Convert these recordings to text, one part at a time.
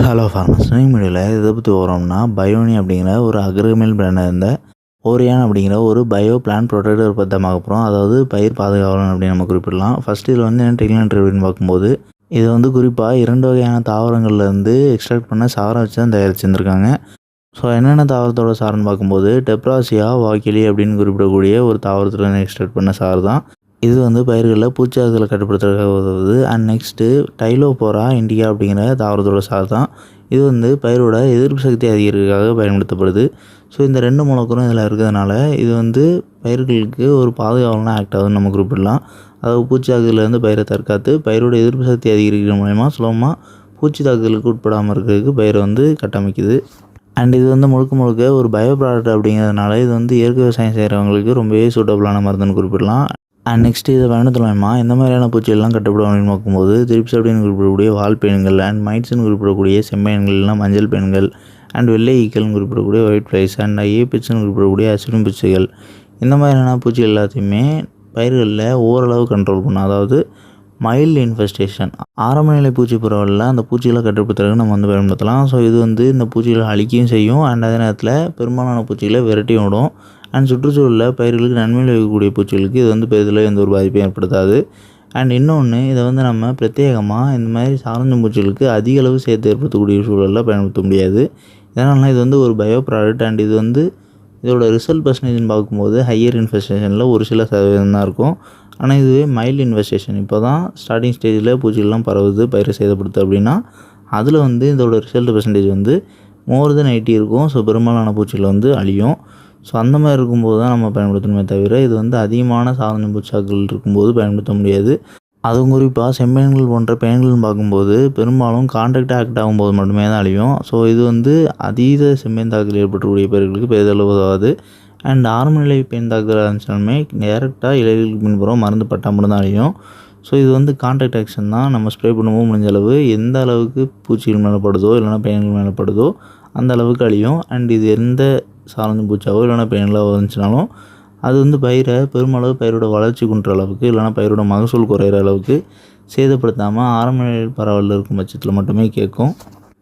Hello farmers, swing மீடியாவில் இதை பற்றி வரோம்னா பயோனி அப்படிங்கிற ஒரு அக்ரிமெண்ட் பிராண்ட் இருந்த ஓரியான் அப்படிங்கிற ஒரு பயோ பிளான்ட் ப்ரொடெக்டர் பற்றி தான் பார்க்க போகிறோம். அதாவது பயிர் பாதுகாவலன் அப்படின்னு நம்ம குறிப்பிடலாம். ஃபஸ்ட்டு இதில் வந்து என்ன டெக்னாலஜி அப்படின்னு பார்க்கும்போது இது வந்து குறிப்பாக 2 வகையான தாவரங்கள்லேருந்து எக்ஸ்ட்ராக்ட் பண்ண சாரை வச்சு தான் தயாரிச்சிருந்துருக்காங்க. ஸோ என்னென்ன தாவரத்தோட சாருன்னு பார்க்கும்போது டெப்ராசியா வாக்கிலி அப்படின்னு குறிப்பிடக்கூடிய ஒரு தாவரத்துலேருந்து எக்ஸ்ட்ராக்ட் பண்ண சாறு தான். இது வந்து பயிர்களில் பூச்சாக்குதலை கட்டுப்படுத்துறதுக்காக உதவுது. அண்ட் நெக்ஸ்ட்டு டைலோபோரா இண்டிகா அப்படிங்கிற தாவரத்தோட சாறு தான். இது வந்து பயிரோட எதிர்ப்பு சக்தி அதிகரிக்கிறதுக்காக பயன்படுத்தப்படுது. ஸோ இந்த 2 மூலக்கூறும் இதில் இருக்கிறதுனால இது வந்து பயிர்களுக்கு ஒரு பாதுகாவலான ஆக்ட் ஆகுதுன்னு நம்ம குறிப்பிடலாம். அதாவது பூச்சாக்குதலேருந்து பயிரை தற்காத்து பயிரோட எதிர்ப்பு சக்தி அதிகரிக்கிற மூலயமா சுலபமாக பூச்சி தாக்குதலுக்கு உட்படாமல் இருக்கிறதுக்கு பயிரை வந்து கட்டமைக்குது. அண்ட் இது வந்து முழுக்க ஒரு பயோ ப்ராடக்ட் அப்படிங்கிறதுனால இது வந்து இயற்கை விவசாயம் செய்கிறவங்களுக்கு ரொம்பவே சூட்டபுளான மருந்துன்னு குறிப்பிடலாம். அண்ட் நெக்ஸ்ட்டு இதை பயணத்துலமா எந்த மாதிரியான பூச்சிகள்லாம் கட்டுப்படும் அப்படின்னு பார்க்கும்போது திரிப்ஸ் அப்படின்னு குறிப்பிடக்கூடிய வால் பேன்கள் அண்ட் மைட்ஸ்ன்னு குறிப்பிடக்கூடிய செம்மயன்கள்லாம் மஞ்சள் பேன்கள் அண்ட் வெள்ளை ஈக்கள்னு குறிப்பிடக்கூடிய ஒயிட் ஃப்ளைஸ் அண்ட் ஏபிட்ஸ்ன்னு குறிப்பிடக்கூடிய அசிடும் பூச்சிகள், இந்த மாதிரியான பூச்சிகள் எல்லாத்தையுமே பயிர்களில் ஓரளவு கண்ட்ரோல் பண்ணும். அதாவது மைல்டு இன்ஃபெஸ்டேஷன், ஆரம்ப நிலை பூச்சி பரவலில் அந்த பூச்சிகளை கட்டுப்படுத்துறதுக்கு நம்ம வந்து பயன்படுத்தலாம். ஸோ இது வந்து இந்த பூச்சிகளை அழிக்கவும் செய்யும் அண்ட் அதே நேரத்தில் பெரும்பாலான பூச்சிகளை விரட்டியும் விடும். அண்ட் சுற்றுச்சூழலில் பயிர்களுக்கு நன்மை விளைவிக்கக்கூடிய பூச்சிகளுக்கு இது வந்து பெரிதில் எந்த ஒரு பாதிப்பையும் ஏற்படுத்தாது. அண்ட் இன்னொன்று, இதை வந்து நம்ம பிரத்யேகமாக இந்த மாதிரி சார்ந்த பூச்சிகளுக்கு அதிக அளவு சேர்த்து ஏற்படுத்தக்கூடிய சூழலில் பயன்படுத்த முடியாது. இதனால் இது வந்து ஒரு பயோ ப்ராடக்ட் அண்ட் இது வந்து இதோட ரிசல்ட் பர்சன்டேஜ்னு பார்க்கும்போது ஹையர் இன்ஃபெஸ்டேஷனில் ஒரு சில சதவீதம் தான் இருக்கும். ஆனால் இதுவே மைல்டு இன்வெஸ்டேஷன் இப்போ தான் ஸ்டார்டிங் ஸ்டேஜில் பூச்சிகள்லாம் பரவுது பயிரை சேதப்படுத்து அப்படின்னா அதில் வந்து இதோட ரிசல்ட் பர்சன்டேஜ் வந்து மோர் தென் 80 இருக்கும். ஸோ பெரும்பாலான பூச்சிகள் வந்து அழியும். ஸோ அந்த மாதிரி இருக்கும்போது தான் நம்ம பயன்படுத்தணுமே தவிர இது வந்து அதிகமான சாதாரண பூச்சாக்கள் இருக்கும்போது பயன்படுத்த முடியாது. அதுவும் குறிப்பாக செம்மயன்கள் போன்ற பேன்கள்னு பார்க்கும்போது பெரும்பாலும் கான்ட்ராக்ட் ஆக்ட் ஆகும்போது மட்டுமே தான் அழியும். ஸோ இது வந்து அதீத செம்மயன் தாக்குதல் ஏற்படக்கூடிய பயிர்களுக்கு பெரிதளவு உதவாது. அண்ட் ஆரம்ப நிலை பேன் தாக்குதல் இருந்துச்சாலுமே டேரெக்டாக இலைகளுக்கு பின்புறம் மருந்து பட்டா மட்டும் தான் அழியும். ஸோ இது வந்து கான்ட்ராக்ட் ஆக்ஷன் தான். நம்ம ஸ்ப்ரே பண்ணும்போது முடிஞ்ச அளவு எந்த அளவுக்கு பூச்சிகள் மேலே படுதோ இல்லைனா பேன்கள் மேலே படுதோ அந்த அளவுக்கு அழியும். அண்ட் இது எந்த சார்ந்த பூச்சாவோ இல்லைனா பேன்களாவோ இருந்துச்சுனாலும் அது வந்து பயிரை பெருமளவு பயிரோட வளர்ச்சி குன்ற அளவுக்கு இல்லைனா பயிரோட மகசூல் குறையிற அளவுக்கு சேதப்படுத்தாமல் ஆரம்ப நிலை பரவலில் இருக்கும் பட்சத்தில் மட்டுமே கேட்கும்.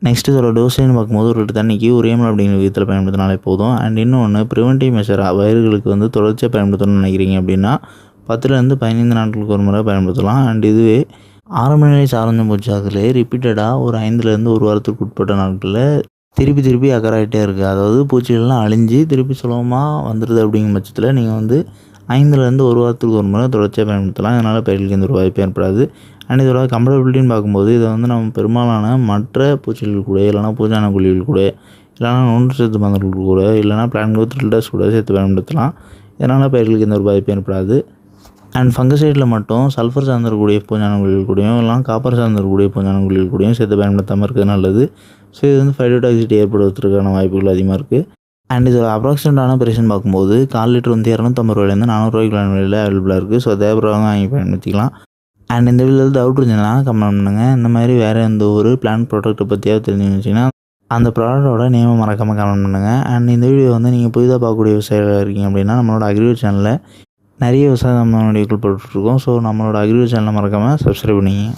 நெக்ஸ்ட்டு இதோட டோசேஜ்னு பார்க்கும்போது ஒரு லிட்டர் தண்ணிக்கு 1 ml அப்படிங்கிற விதத்தில் பயன்படுத்தினாலே போதும். அண்ட் இன்னொன்று ப்ரிவென்டிவ் மெஷராக பயிர்களுக்கு வந்து தொடர்ச்சியாக பயன்படுத்தணும்னு நினைக்கிறீங்க அப்படின்னா 10லேருந்து 15 நாட்களுக்கு ஒரு முறை பயன்படுத்தலாம். அண்ட் இதுவே ஆரம்ப நிலை சார்ந்த பூச்சாக்களே ரிப்பீட்டடாக ஒரு 5லேருந்து 1 வாரத்துக்கு உட்பட்ட நாட்களில் திருப்பி அக்கறாயிட்டே இருக்குது. அதாவது பூச்சிகள்லாம் அழிஞ்சு திருப்பி சுலபமாக வந்துடுது அப்படிங்கிற பட்சத்தில் நீங்கள் வந்து 5லேருந்து 1 வாரத்துக்கு ஒரு முறை தொடர்ச்சியாக பயன்படுத்தலாம். இதனால் பயிர்களுக்கு எந்த ஒரு வாய்ப்பும் ஏற்படாது. அண்ட் இதோட கம்ஃபர்டபிலிட்டின்னு பார்க்கும்போது இதை வந்து நம்ம பெரும்பாலான மற்ற பூச்சிகள் கூட இல்லைனா பூச்சான குழிகள் கூட இல்லைனா நொண்டு சத்து மருந்துகள் கூட இல்லைனா பிளான் குரோத் ஃபில்டர்ஸ் கூட சேர்த்து பயன்படுத்தலாம். இதனால் பயிர்களுக்கு எந்த ஒரு பாதிப்பும் ஏற்படாது. அண்ட் ஃபங்கசைடில் மட்டும் சல்ஃபர் சார்ந்திருக்கக்கூடிய பூஞ்சான குழிகள் கூடயும் இல்லைனா காப்பர் சார்ந்திருக்கக்கூடிய பூஞ்சான குழிகள் கூடயும் சேர்த்து பயன்படுத்தாமல் இருக்கிறது நல்லது. ஸோ இது வந்து ஃபைட்டோடாக்சிட்டி ஏற்படுவதற்கான வாய்ப்புகள் அதிகமாக இருக்குது. அண்ட் இதோட அப்ராக்சிமேட்டான பிரைஸ்ன்னு பார்க்கும்போது 1/4 லிட்டர் வந்து 250 ரூபாயிலேருந்து 400 ரூபாய்க்கு விலையில் அவைலபிளாக இருக்குது. ஸோ தேவைப்படுறவங்க வாங்கி பயன்படுத்திக்கலாம். அண்ட் இந்த வீடியோவில் டவுட் இருந்துச்சுன்னா கமெண்ட் பண்ணுங்கள். இந்த மாதிரி வேறு எந்த ஒரு பிளான்ட் ப்ராடக்ட்டை பற்றியாவது தெரிஞ்சுக்கிச்சிங்கன்னா அந்த ப்ராடக்டோட நேமை மறக்காமல் கமெண்ட் பண்ணுங்கள். அண்ட் இந்த வீடியோ வந்து நீங்கள் புதிதாக பார்க்கக்கூடிய விவசாயிகள் இருக்கீங்க அப்படின்னா நம்மளோட அக்ரிகல்ச்சர் சேனலில் நிறைய விவசாய வீடியோக்கள் போட்டுட்ருக்கோம். ஸோ நம்மளோட அக்ரிகல்ச்சர் சேனலை மறக்காமல் சப்ஸ்கிரைப் பண்ணிங்க.